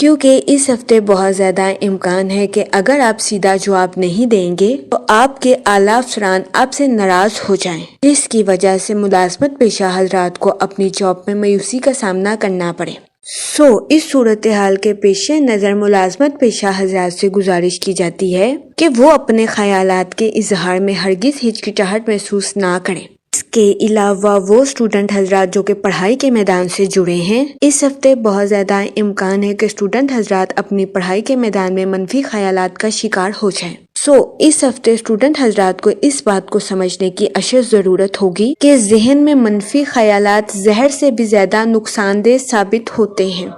کیونکہ اس ہفتے بہت زیادہ امکان ہے کہ اگر آپ سیدھا جواب نہیں دیں گے تو آپ کے اعلیٰ افسران آپ سے ناراض ہو جائیں، جس کی وجہ سے ملازمت پیشہ حضرات کو اپنی جاب میں مایوسی کا سامنا کرنا پڑے۔ اس صورتحال کے پیش نظر ملازمت پیشہ حضرات سے گزارش کی جاتی ہے کہ وہ اپنے خیالات کے اظہار میں ہرگز ہچکچاہٹ محسوس نہ کریں۔ اس کے علاوہ وہ اسٹوڈنٹ حضرات جو کہ پڑھائی کے میدان سے جڑے ہیں، اس ہفتے بہت زیادہ امکان ہے کہ اسٹوڈنٹ حضرات اپنی پڑھائی کے میدان میں منفی خیالات کا شکار ہو جائیں۔ اس ہفتے اسٹوڈنٹ حضرات کو اس بات کو سمجھنے کی اشد ضرورت ہوگی کہ ذہن میں منفی خیالات زہر سے بھی زیادہ نقصان دہ ثابت ہوتے ہیں۔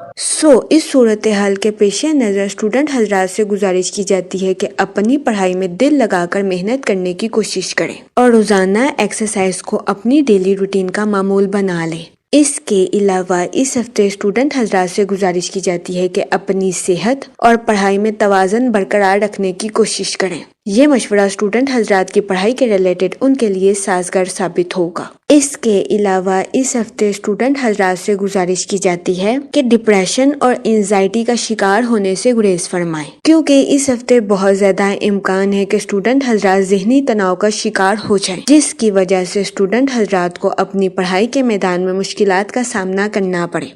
اس صورتحال کے پیش نظر اسٹوڈنٹ حضرات سے گزارش کی جاتی ہے کہ اپنی پڑھائی میں دل لگا کر محنت کرنے کی کوشش کریں اور روزانہ ایکسرسائز کو اپنی ڈیلی روٹین کا معمول بنا لیں۔ اس کے علاوہ اس ہفتے اسٹوڈنٹ حضرات سے گزارش کی جاتی ہے کہ اپنی صحت اور پڑھائی میں توازن برقرار رکھنے کی کوشش کریں۔ یہ مشورہ اسٹوڈنٹ حضرات کی پڑھائی کے ریلیٹڈ ان کے لیے سازگار ثابت ہوگا۔ اس کے علاوہ اس ہفتے اسٹوڈنٹ حضرات سے گزارش کی جاتی ہے کہ ڈپریشن اور انزائٹی کا شکار ہونے سے گریز فرمائیں، کیونکہ اس ہفتے بہت زیادہ امکان ہے کہ اسٹوڈنٹ حضرات ذہنی تناؤ کا شکار ہو جائیں، جس کی وجہ سے اسٹوڈنٹ حضرات کو اپنی پڑھائی کے میدان میں مشکلات کا سامنا کرنا پڑے۔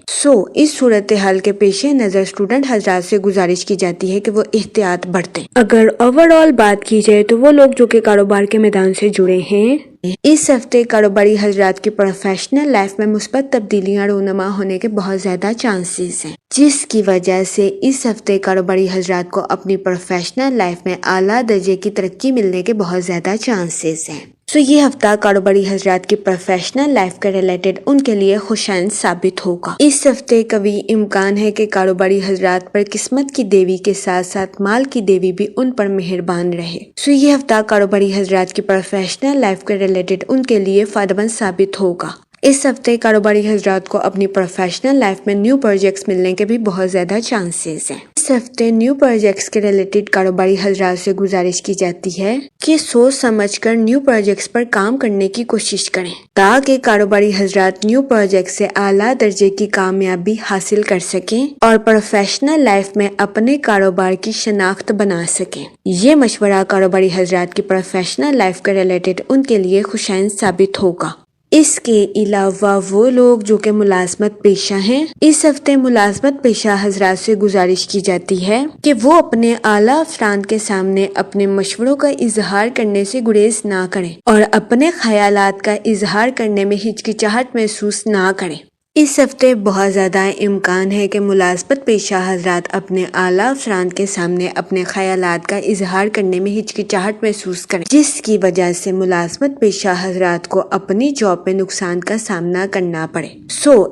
اس صورتحال کے پیش نظر اسٹوڈنٹ حضرات سے گزارش کی جاتی ہے کہ وہ احتیاط برتیں۔ اگر اوور آل بات کی جائے تو وہ لوگ جو کہ کاروبار کے میدان سے جڑے ہیں، اس ہفتے کاروباری حضرات کی پروفیشنل لائف میں مثبت تبدیلیاں رونما ہونے کے بہت زیادہ چانسز ہیں، جس کی وجہ سے اس ہفتے کاروباری حضرات کو اپنی پروفیشنل لائف میں اعلیٰ درجے کی ترقی ملنے کے بہت زیادہ چانسز ہیں۔ یہ ہفتہ کاروباری حضرات کی پروفیشنل لائف کے ریلیٹڈ ان کے لیے خوشائند ثابت ہوگا۔ اس ہفتے قوی امکان ہے کہ کاروباری حضرات پر قسمت کی دیوی کے ساتھ ساتھ مال کی دیوی بھی ان پر مہربان رہے۔ یہ ہفتہ کاروباری حضرات کی پروفیشنل لائف کے ریلیٹڈ ان کے لیے فائدہ مند ثابت ہوگا۔ اس ہفتے کاروباری حضرات کو اپنی پروفیشنل لائف میں نیو پروجیکٹس ملنے کے بھی بہت زیادہ چانسز ہیں۔ اس ہفتے نیو پروجیکٹس کے ریلیٹڈ کاروباری حضرات سے گزارش کی جاتی ہے کہ سوچ سمجھ کر نیو پروجیکٹس پر کام کرنے کی کوشش کریں تاکہ کاروباری حضرات نیو پروجیکٹ سے اعلیٰ درجے کی کامیابی حاصل کر سکیں اور پروفیشنل لائف میں اپنے کاروبار کی شناخت بنا سکیں۔ یہ مشورہ کاروباری حضرات کی پروفیشنل لائف کے ریلیٹڈ ان کے لیے خوشائند ثابت ہوگا۔ اس کے علاوہ وہ لوگ جو کہ ملازمت پیشہ ہیں، اس ہفتے ملازمت پیشہ حضرات سے گزارش کی جاتی ہے کہ وہ اپنے اعلیٰ افسران کے سامنے اپنے مشوروں کا اظہار کرنے سے گریز نہ کریں اور اپنے خیالات کا اظہار کرنے میں ہچکچاہٹ محسوس نہ کریں۔ اس ہفتے بہت زیادہ امکان ہے کہ ملازمت پیشہ حضرات اپنے اعلیٰ افسران کے سامنے اپنے خیالات کا اظہار کرنے میں ہچکچاہٹ محسوس کریں، جس کی وجہ سے ملازمت پیشہ حضرات کو اپنی جاب میں نقصان کا سامنا کرنا پڑے۔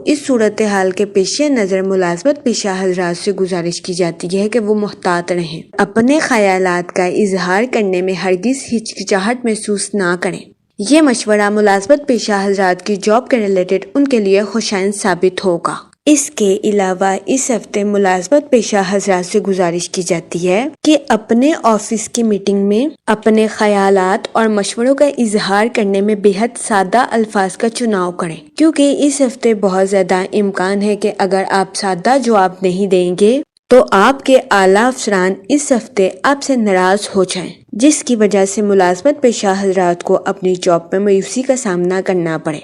اس صورتحال کے پیش نظر ملازمت پیشہ حضرات سے گزارش کی جاتی ہے کہ وہ محتاط رہیں، اپنے خیالات کا اظہار کرنے میں ہرگز ہچکچاہٹ محسوس نہ کریں۔ یہ مشورہ ملازمت پیشہ حضرات کی جاب کے ریلیٹڈ ان کے لیے خوشائند ثابت ہوگا۔ اس کے علاوہ اس ہفتے ملازمت پیشہ حضرات سے گزارش کی جاتی ہے کہ اپنے آفس کی میٹنگ میں اپنے خیالات اور مشوروں کا اظہار کرنے میں بے حد سادہ الفاظ کا چناؤ کریں، کیونکہ اس ہفتے بہت زیادہ امکان ہے کہ اگر آپ سادہ جواب نہیں دیں گے تو آپ کے اعلیٰ افسران اس ہفتے آپ سے ناراض ہو جائیں، جس کی وجہ سے ملازمت پیشہ حضرات کو اپنی جاب میں مایوسی کا سامنا کرنا پڑے۔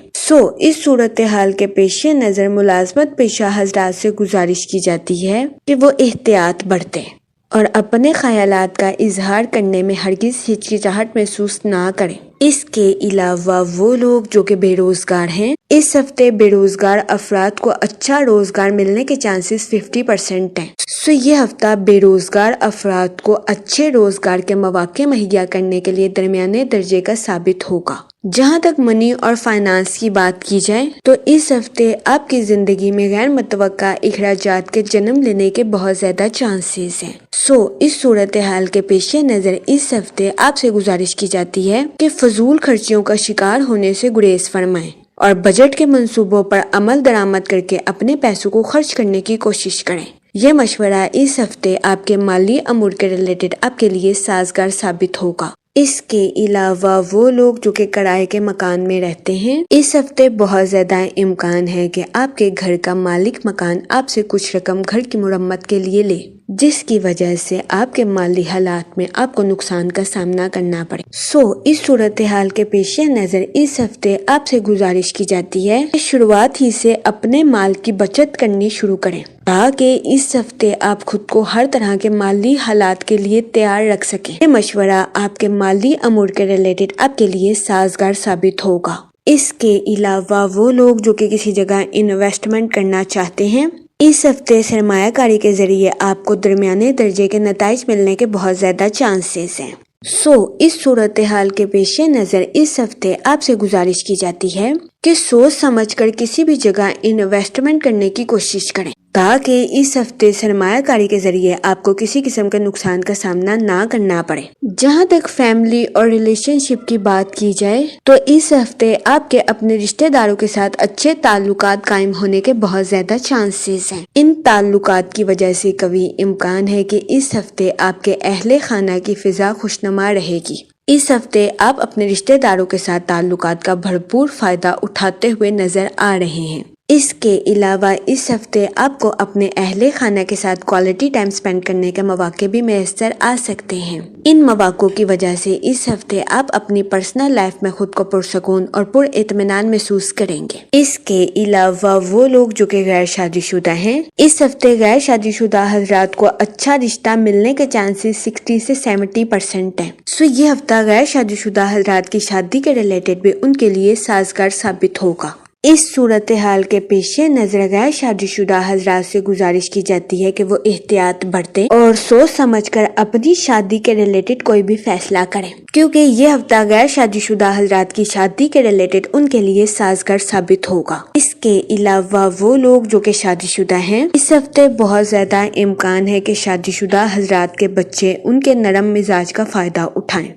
اس صورتحال کے پیش نظر ملازمت پیشہ حضرات سے گزارش کی جاتی ہے کہ وہ احتیاط برتیں اور اپنے خیالات کا اظہار کرنے میں ہرگز ہچکچاہٹ محسوس نہ کریں۔ اس کے علاوہ وہ لوگ جو کہ بے روزگار ہیں، اس ہفتے بے روزگار افراد کو اچھا روزگار ملنے کے چانسز 50% ہیں۔ یہ ہفتہ بے روزگار افراد کو اچھے روزگار کے مواقع مہیا کرنے کے لیے درمیانے درجے کا ثابت ہوگا۔ جہاں تک منی اور فائنانس کی بات کی جائے تو اس ہفتے آپ کی زندگی میں غیر متوقع اخراجات کے جنم لینے کے بہت زیادہ چانسز ہیں۔ اس صورتحال کے پیش نظر اس ہفتے آپ سے گزارش کی جاتی ہے کہ فضول خرچیوں کا شکار ہونے سے گریز فرمائیں اور بجٹ کے منصوبوں پر عمل درآمد کر کے اپنے پیسوں کو خرچ کرنے کی کوشش کریں۔ یہ مشورہ اس ہفتے آپ کے مالی امور کے ریلیٹڈ آپ کے لیے سازگار ثابت ہوگا۔ اس کے علاوہ وہ لوگ جو کہ کرائے کے مکان میں رہتے ہیں، اس ہفتے بہت زیادہ امکان ہے کہ آپ کے گھر کا مالک مکان آپ سے کچھ رقم گھر کی مرمت کے لیے لے، جس کی وجہ سے آپ کے مالی حالات میں آپ کو نقصان کا سامنا کرنا پڑے۔ اس صورتحال کے پیش نظر اس ہفتے آپ سے گزارش کی جاتی ہے کہ شروعات ہی سے اپنے مال کی بچت کرنی شروع کریں تاکہ اس ہفتے آپ خود کو ہر طرح کے مالی حالات کے لیے تیار رکھ سکیں۔ یہ مشورہ آپ کے مالی امور کے ریلیٹڈ آپ کے لیے سازگار ثابت ہوگا۔ اس کے علاوہ وہ لوگ جو کہ کسی جگہ انویسٹمنٹ کرنا چاہتے ہیں، اس ہفتے سرمایہ کاری کے ذریعے آپ کو درمیانے درجے کے نتائج ملنے کے بہت زیادہ چانسز ہیں۔ اس صورتحال کے پیش نظر اس ہفتے آپ سے گزارش کی جاتی ہے کہ سوچ سمجھ کر کسی بھی جگہ انویسٹمنٹ کرنے کی کوشش کریں تاکہ اس ہفتے سرمایہ کاری کے ذریعے آپ کو کسی قسم کے نقصان کا سامنا نہ کرنا پڑے۔ جہاں تک فیملی اور ریلیشن شپ کی بات کی جائے تو اس ہفتے آپ کے اپنے رشتہ داروں کے ساتھ اچھے تعلقات قائم ہونے کے بہت زیادہ چانسز ہیں۔ ان تعلقات کی وجہ سے قوی امکان ہے کہ اس ہفتے آپ کے اہل خانہ کی فضا خوشنما رہے گی۔ اس ہفتے آپ اپنے رشتہ داروں کے ساتھ تعلقات کا بھرپور فائدہ اٹھاتے ہوئے نظر آ رہے ہیں۔ اس کے علاوہ اس ہفتے آپ کو اپنے اہل خانہ کے ساتھ کوالٹی ٹائم سپینڈ کرنے کے مواقع بھی میسر آ سکتے ہیں۔ ان مواقعوں کی وجہ سے اس ہفتے آپ اپنی پرسنل لائف میں خود کو پرسکون اور پر اطمینان محسوس کریں گے۔ اس کے علاوہ وہ لوگ جو کہ غیر شادی شدہ ہیں، اس ہفتے غیر شادی شدہ حضرات کو اچھا رشتہ ملنے کے چانسز 60 سے 70% ہیں۔ یہ ہفتہ غیر شادی شدہ حضرات کی شادی کے ریلیٹڈ بھی ان کے لیے سازگار ثابت ہوگا۔ اس صورتحال کے پیش نظر غیر شادی شدہ حضرات سے گزارش کی جاتی ہے کہ وہ احتیاط برتیں اور سوچ سمجھ کر اپنی شادی کے ریلیٹڈ کوئی بھی فیصلہ کریں، کیونکہ یہ ہفتہ غیر شادی شدہ حضرات کی شادی کے ریلیٹڈ ان کے لیے سازگار ثابت ہوگا۔ اس کے علاوہ وہ لوگ جو کہ شادی شدہ ہیں، اس ہفتے بہت زیادہ امکان ہے کہ شادی شدہ حضرات کے بچے ان کے نرم مزاج کا فائدہ اٹھائیں۔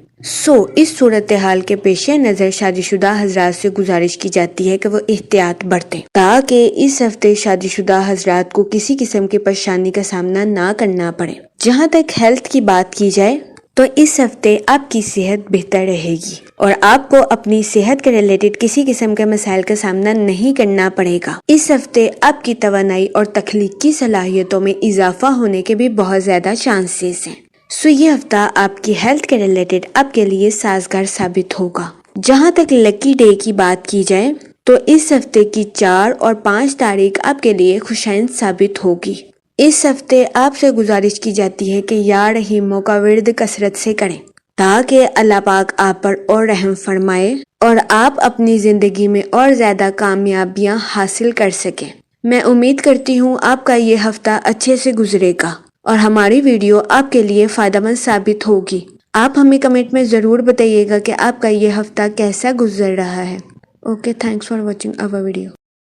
اس صورتحال کے پیش نظر شادی شدہ حضرات سے گزارش کی جاتی ہے کہ وہ احتیاط برتیں تاکہ اس ہفتے شادی شدہ حضرات کو کسی قسم کی پریشانی کا سامنا نہ کرنا پڑے۔ جہاں تک ہیلتھ کی بات کی جائے تو اس ہفتے آپ کی صحت بہتر رہے گی اور آپ کو اپنی صحت کے ریلیٹڈ کسی قسم کے مسائل کا سامنا نہیں کرنا پڑے گا۔ اس ہفتے آپ کی توانائی اور تخلیقی صلاحیتوں میں اضافہ ہونے کے بھی بہت زیادہ چانسز ہیں۔ یہ ہفتہ آپ کی ہیلتھ کے ریلیٹڈ آپ کے لیے سازگار ثابت ہوگا۔ جہاں تک لکی ڈے کی بات کی جائے تو اس ہفتے کی 4 اور 5 تاریخ آپ کے لیے خوشائند ثابت ہوگی۔ اس ہفتے آپ سے گزارش کی جاتی ہے کہ یا رحیموں کا ورد کثرت سے کریں تاکہ اللہ پاک آپ پر اور رحم فرمائے اور آپ اپنی زندگی میں اور زیادہ کامیابیاں حاصل کر سکیں۔ میں امید کرتی ہوں آپ کا یہ ہفتہ اچھے سے گزرے گا اور ہماری ویڈیو آپ کے لیے فائدہ مند ثابت ہوگی۔ آپ ہمیں کمنٹ میں ضرور بتائیے گا کہ آپ کا یہ ہفتہ کیسا گزر رہا ہے۔ Okay, thanks for watching our video.